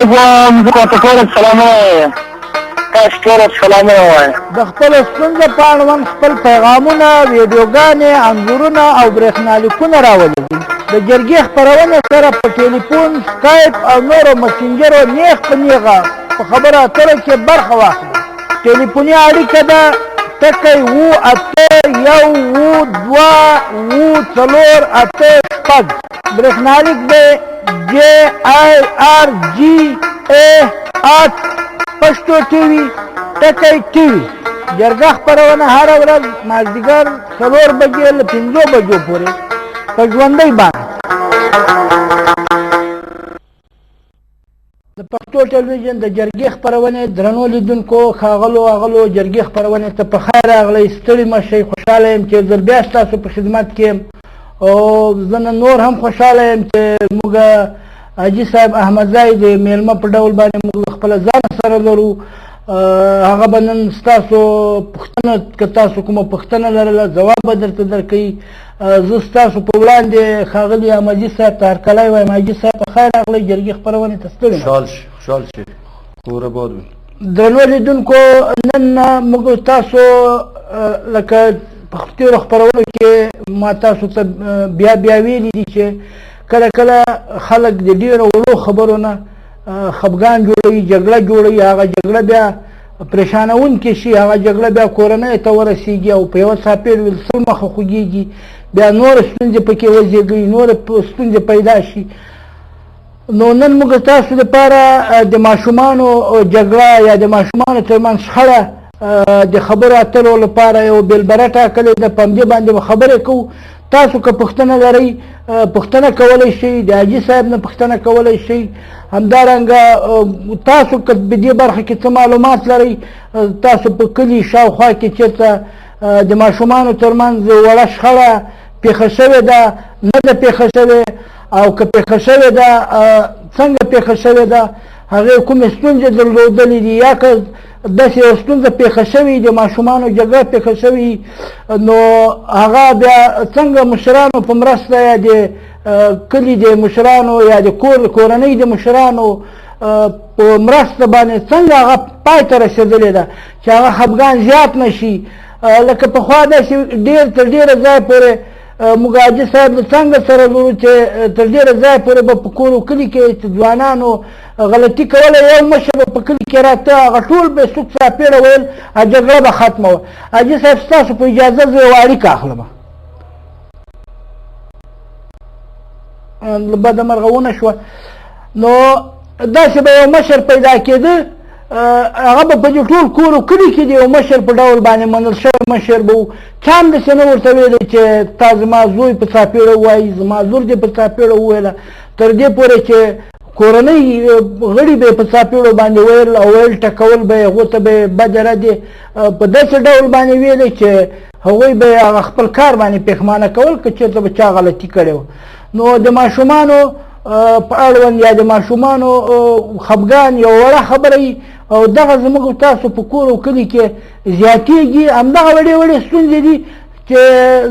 د خپل ستونزه په اړوند خپل پیغامونه، ویډیوګانې، انځورونه او برېښنالیکونه راولېږئ. د جرګې خپرونې سره په ټلیفون، سکایپ او نورو مسنجرو نیغ په نیغه په خبرو اترو کې برخه واخلئ. ټلیفوني اړیکه ده ټکی 78129486. برېښنالیک دی JIRGA8 پښتو ټي وي ټکی ټي وي. جرګه خپرونه هره ورځ مازدیګر 4 بجې له 5 بجو پورې په ژوندۍ باندې د پښتو ټلویزیون د جرګې خپرونې درنو لیدونکو، ښاغلو اغلو جرګې خپرونې ته په خیر راغلی. ستړي مه شئ. خوشحاله یم چې ځل بیا ستاسو په خدمت کې یم او زه نن نور هم خوشحاله یم چې موږ حاجي صاحب احمدزی د میلمه په ډول باندې موږ خپله ځان سره لرو. هغه به نن ستاسو پوښتنه که تاسو کومه پوښتنه لرله ځواب به درته درکوي. زه ستاسو په وړاندې ښاغلي احمدي صاحب ته هرکلی وایم. حاجي صاحب په خیر راغلی جرګې خپرونې ته. ستړي خوشحال شي. کور آباد وي. درنو لیدونکو، نن موږ تاسو لکه په تېرو خپرونو کې ما تاسو ته بیا ویلي دي چې کله کله خلک د ډېرو وړو خبرو نه خفګان جوړوي، جګړه جوړوي. هغه جګړه بیا پریشانوونکې شي، هغه جګړه بیا کورنۍ ته ورسېږي او په یوه څاپېړ سل مخه خوږېږي، بیا نورې ستونزې پکې وزېږوي، نورې ستونزې پیدا شي. نو نن موږ تاسو لپاره د ماشومانو جګړه یا د ماشومانو ترمنځ شخړه د خبرو اترو لپاره یو بیلبره ټاکلې ده. په همدې باندې به خبرې کوو. تاسو که پوښتنه لرئ پوښتنه کولی شئ، د حاجي صاحب نه پوښتنه کولی شئ. همدارنګه تاسو که په دې برخه کې څه معلومات لرئ، تاسو په کلي شاوخوا کې چېرته د ماشومانو ترمنځ وړه شخړه پیښه شوې ده، نه ده پیښه شوې، او که پیښه شوې ده څنګه پیښه شوې ده، هغې کومې ستونزې درلودلې دي، یا که داسې یو ستونزه پیښه شوې د ماشومانو جګړه پیښه شوې، نو هغه بیا څنګه مشرانو په مرسته یا د کلي د مشرانو یا د کورنۍ د مشرانو په مرسته باندې څنګه هغه پای ته رسېدلې ده چې هغه خفګان زیات نه شي. لکه پخوا داسې ډېر تر ډېره ځایه پورې موږ حاجي صاحب له څنګه سره لرو چې تر ډېره ځایه پورې به په کور و کلي کې چې ځوانانو غلطي کوله، یو مشر به په کلي کې راته هغه ټول به سوک څاپېړه ویل، جګړه به ختمه وه. حاجي صاحب ستاسو په اجازه زه یوه اړیکه اخلم. بده مرغه ونه شوه. نو داسې به یو مشر پیدا کېده، هغه به په دې ټول کور و کلي کې د یو مشر په ډول باندې منل شوی مشر به و. چا هم داسې نه ورته ویلی چې تا زما زوی په څاپېړه ووایي، زما لور دې په څاپېړه وویله، تر دې پورې چې کورنۍ غړي به یې په څاپېړو باندې ویل او ویل ټکول به یې هغو ته به یې بده ردې په داسې ډول باندې ویلی چې هغوی به یې هغه خپل کار باندې پښیمانه کول که چېرته به چا غلطي کړې وه. نو د ماشومانو په اړوند یا د ماشومانو خفګان یو وړه خبره وي او دغه زموږ تاسو په کور او کلي کې زیاتېږي. همدغه وړې وړې ستونزې دي چې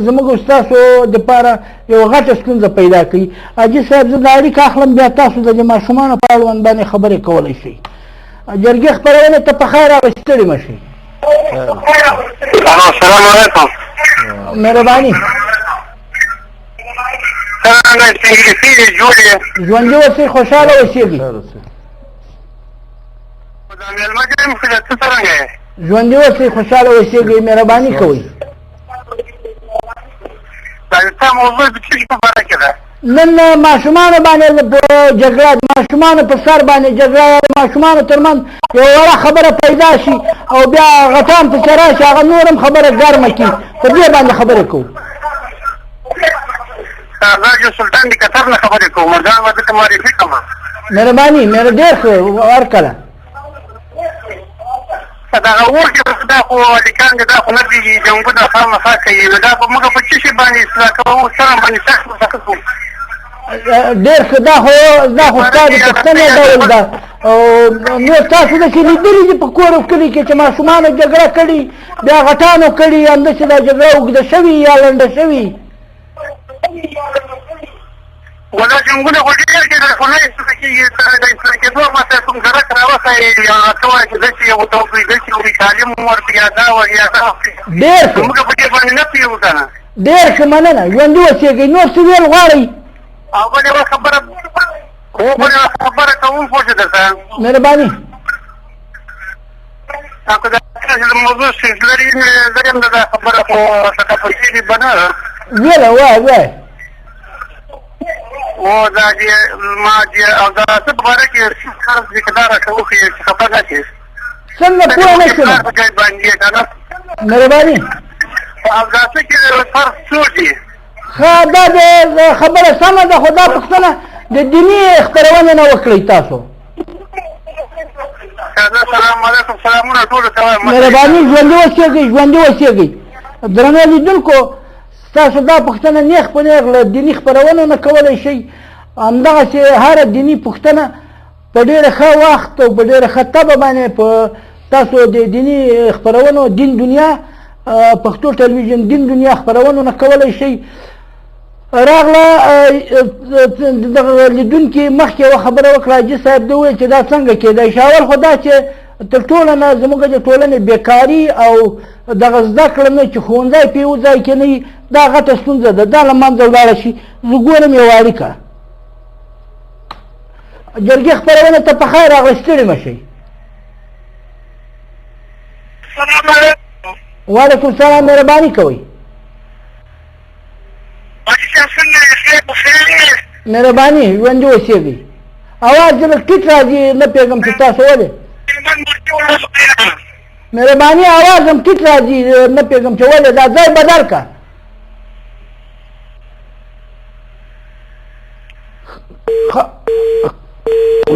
زموږ ستاسو دپاره یو غټه ستونزه پیدا کوي. حاجي صاحب زه دا اړیکه اخلم، بیا تاسو د ماشومانو په اړوند باندې خبرې کولی شئ. جرګې خپرونې ته په خیر راغئ. ستړي مه شئ. السلام علیکم. مهرباني. ژوندي اوسئ، خوشحاله اوسېږئ. ژوندي اوسئ، خوشحاله اوسېږئ. مهرباني کوئ. نن ماشومانو باندې جګړه، ماشومانو په سر باندې جګړه، ماشومانو ترمنځ یو وړه خبره پیدا شي او بیا غټان پسې راشي، هغه نور هم خبره ګرمه کړي. په دې باندې خبرې کوو. سلطان د قطر نه خبرې کوم، ځان به درته معرفي کړم. مهرباني، ډېر ښه، ورکړه. دغه اور کې دا خو لیکان دي، دا خو نه دي جنګونه خامخا کوي، نو دا به موږ په څه شي باندې اصلاح کوو، سره باندې سخت کوو. ډېر ښه. دا خو ستا د پوښتنې ډول ده. نو تاسو داسې لیدلي دي په کور او کلي کې چې ماشومانو جګړه کړې، بیا غټانو کړي، همداسې دا جګړه اوږده شوې یا لنډه شوې؟ ولا جنګونه خو ډېر کېدل خو نه اصلاح کېږي د اصلاح کېدو ماته کوم سړک راوښایي یا ته وایې چې داسې یو توپیر داسې یو تعلیم ورکړي یا دا وایي یا دا ډېر ښه موږ په دې باندې نه پوهېږو که نه ډېر ښه مننه ژوندي اوسېږئ نور څه ویل غواړئ او بل یوه خبره بل یوه خبره کوم پوه شو درته مهرباني او که د موضوع سیز لري زه یم د خبره خو تکفل کېږي به نه ویله وایه و دا چې ما چې او دا څه په باره کې خلک دې که دا راته وښیي چې خفه نه شي څنګه پوه نه شوم په ځای باندې که نه مهرباني او دا څه کې فرق څو دي ښه دا د خبره سمه ده خو دا پوښتنه د دیني خپرونې نه وکړئ تاسو السلام علیکم سلامونه ټولو ته وایم مهرباني ژوندي اوسېږئ درنو لیدونکو تاسو دا پوښتنه نیغ په نیغ له دیني خپرونو نه کولی شئ همدغسې هره دیني پوښتنه په ډېره ښه وخت او په ډېره ښه طبع باندې په تاسو د دیني خپرونو دین دنیا پښتو ټلویزیون دین دنیا خپرونو نه کولی شئ راغله دغه لیدونکي مخکې یوه خبره وکړه حاجي صاحب ده وویل چې دا څنګه کېدای شي اول خو دا چې تر ټوله نه زموږ د ټولنې بېکاري او دغه زده کړه نه چې ښوونځی په یو ځای کې نه وي دا غټه ستونزه ده دا له منځه ولاړه شي زه ګورم یوه اړیکه جرګې خپرونه ته په خیر راغله ستړي مه شئ السلام علیکم وعلیکم السلام مهرباني کوئ مهرباني ژوندي اوسېږئ اواز دې لږ ټیټ راځي نه پوهېږم چې تاسو ولې مهرباني اواز هم ټیټ راځي نه پوهېږم چې ولې دا ځای بدل که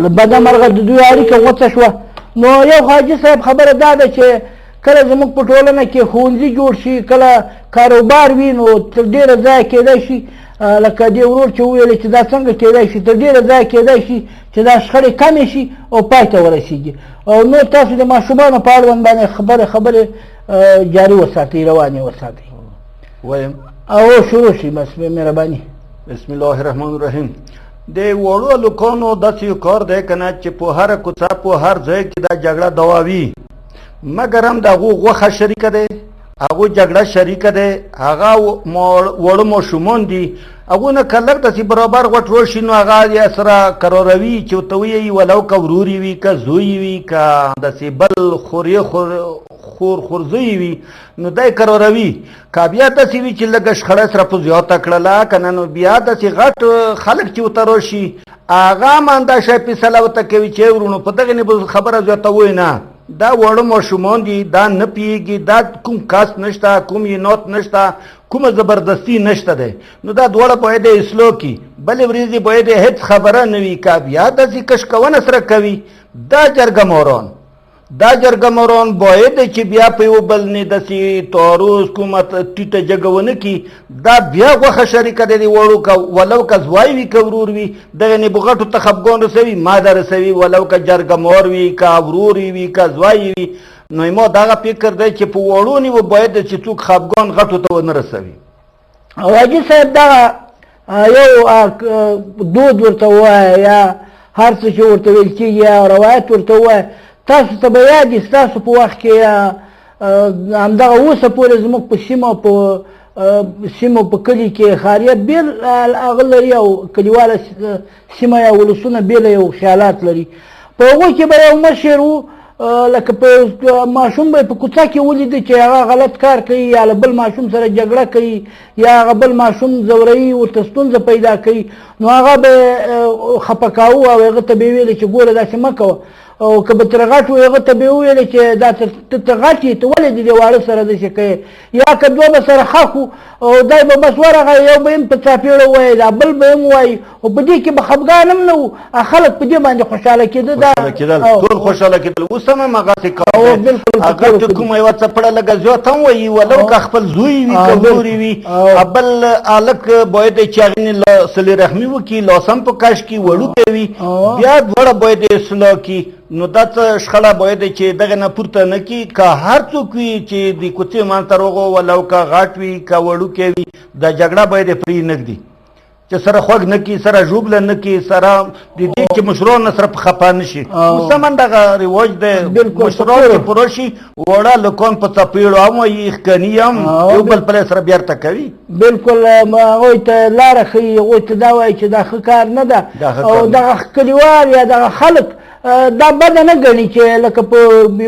له بده مرغه د دوی اړیکه غوڅه شوه نو یو حاجي صاحب خبره دا ده چې کله زموږ په ټولنه کې ښوونځي جوړ شي کله کاروبار وي نو تر ډېره ځایه کېدای شي لکه دې ورور چې وویلې چې دا څنګه کېدای شي تر ډېره ځایه کېدای شي چې دا شخړې کمې شي او پای ته ورسېږي او نور تاسو د ماشومانو په اړوند باندې خبرې جاري وساتئ روانې وساتئ وایم او شروع شي بس مهرباني بسم الله الرحمن الرحیم د وړو هلکانو داسې یو کار دی که نه چې په هره کوڅه په هر ځای کې دا جګړه دواوي مګر هم د هغو غوښه شریکه دی هغو جګړه شریکه دی هغه وړه ماشومان دي هغو نه که لږ داسې برابر غوټ راشي نو هغه یې سره قراروي چې ورته ویي ولو که ورور یې وي که زوی یې وي که داسې بل خورزوی وي نو دی قراروي که بیا داسې وي چې لږه شخړه سره په زیاته کړله که نه نو بیا داسې غټ خلک چې ورته راشي هغه هم همدا شی فیصله ورته کوي چې ورونو په دغې نه به خبره زیاته وایي نه دا وړه ماشومان دي دا نه پوهېږي دا کوم کاست نشته کوم ینات نشته کومه زبردستي نشته دی نو دا دواړه باید یې اصلاح کړي بلې ورځې باید یې هېڅ خبره نه وي که بیا داسې کشکونه سره کوي دا جرګه ماران باید چې بیا په یو بل نه داسې تعارض کومه ټیټه جګه ونه کړي دا بیا غوښه شریکه دی د وړو که ولو که زوی وي که ورور وي دغې نه به غټو ته خفګان رسوي ما ده رسوي ولو که جرګه مار وي که ورور وي که زوی وي نو ما دغه فکر دی چې په وړو نه باید چې څوک خفګان غټو ته ونه رسوي او حاجي صاحب دغه یو دود ورته ووایه یا هر څه چې ورته ویل کېږي یا روایت ورته ووایه تاسو ته به یاد وي ستاسو په وخت کې همدغه اوسه پورې زموږ په سیمو په کلي کې خاریه بېل هغه لري او کلیواله سیمه یا ولسونه بېله یو خیالات لري په هغوی کې به یو مشر و لکه په ماشوم به په کوڅه کې ولیده چې هغه غلط کار کوي یا له بل ماشوم سره جګړه کوي یا هغه بل ماشوم زوروي ورته ستونزه پیدا کوي نو هغه به خفه کاوه او هغه ته به یې ویلې چې ګوره داسې مه کوه او که به ترې غټ و هغه ته به یې وویلې چې دا ته غټ یې ته ولې د دې واړه سره داسې کوې یا که دوه به سره ښخ وو او دی به بس ورغی یو به هم په څاپېړه ووایي دا بل به هم وایي او په دې کې به خفګان هم نه وو خلک په دې باندې خوشحاله کېده ټول خوشحاله کېدل اوس هم همغسې کار دی هغه چې کومه یوه څپړه لږه زیات هم وایي ولو که خپل زوی وي که ورور وي بل هلک باید چې هغې نه صلې رحمي وکړي لاس هم په کش کړي وړوکی وي بیا دواړه باید یې اصلاح کړي نو دا څه شخړه باید چې دغه نه پورته نه کړي که هر څوک وي چې د کوڅې منځ ته راغو ولو که غټ وي که وړوکی وي دا جګړه باید یې پرې نه ږدي چې سره خوږ نه کي سره ژوبله نه کي سره د دې چې مشران سره په خفه نه شي اوس هم دغه رواج دی مشران چې پوره شي وړه لکان په څپېړو هم وایي ښکني هم یو بل پلی سره بیرته کوي بالکل هغوی ته لاره ښیي هغوی ته دا وایي چې دا ښه کار نه ده او دغه کلیوال یا دغه خلک دا بده نه ګڼي چې لکه په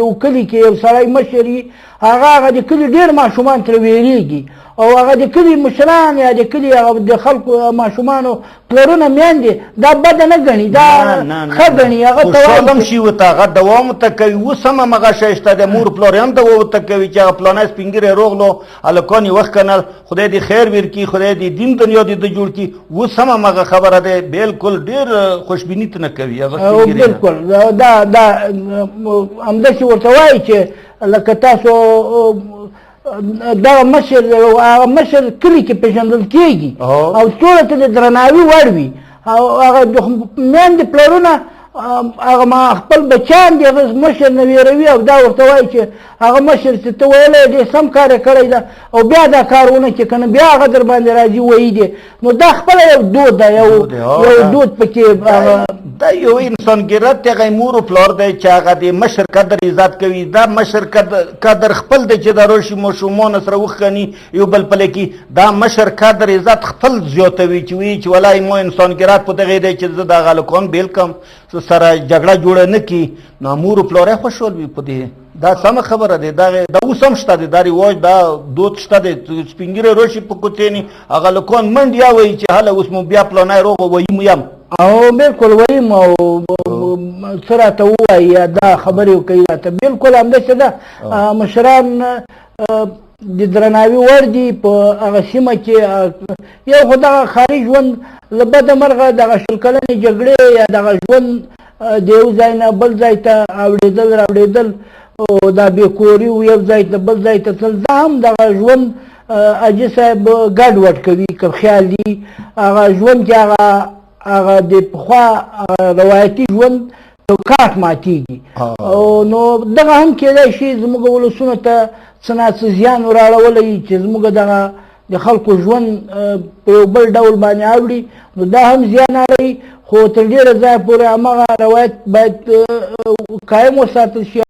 یو کلي کې یو سړی مشر وي هغه د کلي ډېر ماشومان ترې ویرېږي او هغه د کلي مشران یا د کلي هغه د خلکو ماشومانو پلرونه میندې دا بده نه ګڼي دا ښه ګڼي هغه ته خوشحال هم شي ورته هغه دوام ورته کوي اوس هم همغه شی شته د مور پلار هم دوا ورته کوي چې هغه پلانی سپین ږیری روغلو هلکان یې وښکنل خدای دې خیر ورکړي خدای دې دین دنیا دې د جوړ کړي اوس هم همغه خبره دی بالکل ډېر خوشبیني ته نه کوي هغه بالکل دا همداسې ورته وایي چې لکه تاسو دغه مشر کلي کې پېژندل کېږي او ټولو ته د درناوي وړ وي او هغه میندې پلرونه هغه ما خپل بچیان دي هغه مشر نه ویروي او دا ورته وایي چې هغه مشر چې ته ویلی ډېر سم کار یې کړی ده او بیا دا کار ونه کړي که نه بیا هغه در باندې راځي ویي دی نو دا خپله یو دود ده یو دود پکې دا یو انسانګرت دی هغه مور و پلار دی چې هغه د مشر قدر عزت کوي دا مشر قدر خپل دی چې دا راشي ماشومان سره وښکني یو بل پلی کي دا مشر قدر عزت خپل زیاتوي چې وایي چې والله ما انسانګرت په دغې دی چې زه دغه هلکان بیل کړم سره جګړه جوړه نه کړي نو مور و پلار یې خوشحال وي په دې دا سمه خبره دی دا اوس هم شته دی دا رواج دا دود شته دی سپین ږیری راشي په کوڅې هغه هلکان منډیا وایي چې هله اوس مو بیا پلانی روغ وییم یم او بالکل ویم او څه راته ووایي دا خبرې کوي راته بالکل همداسې ده مشران د درناوي وړ دي په هغه سیمه کې یو خو دغه خاري ژوند له بده مرغه دغه شل کلنې جګړې یا دغه ژوند د یو ځای نه بل ځای ته اوړېدل راوړېدل او دا بېکوري و یو ځای ته بل ځای ته تلل دا هم دغه ژوند حاجي صاحب ګډوډ کوي که خیال دي هغه ژوند چې هغه د پخوا روایتي ژوند چوکاټ ماتېږي او نو دغه هم کېدای شي زموږ ولسونو ته څه نه څه زیان وراړولی چې زموږ دغه د خلکو ژوند په یو بل ډول باندې اوړي نو دا هم زیان اړوي خو تر ډېره ځایه پورې همغه روایت باید قایم وساتل شي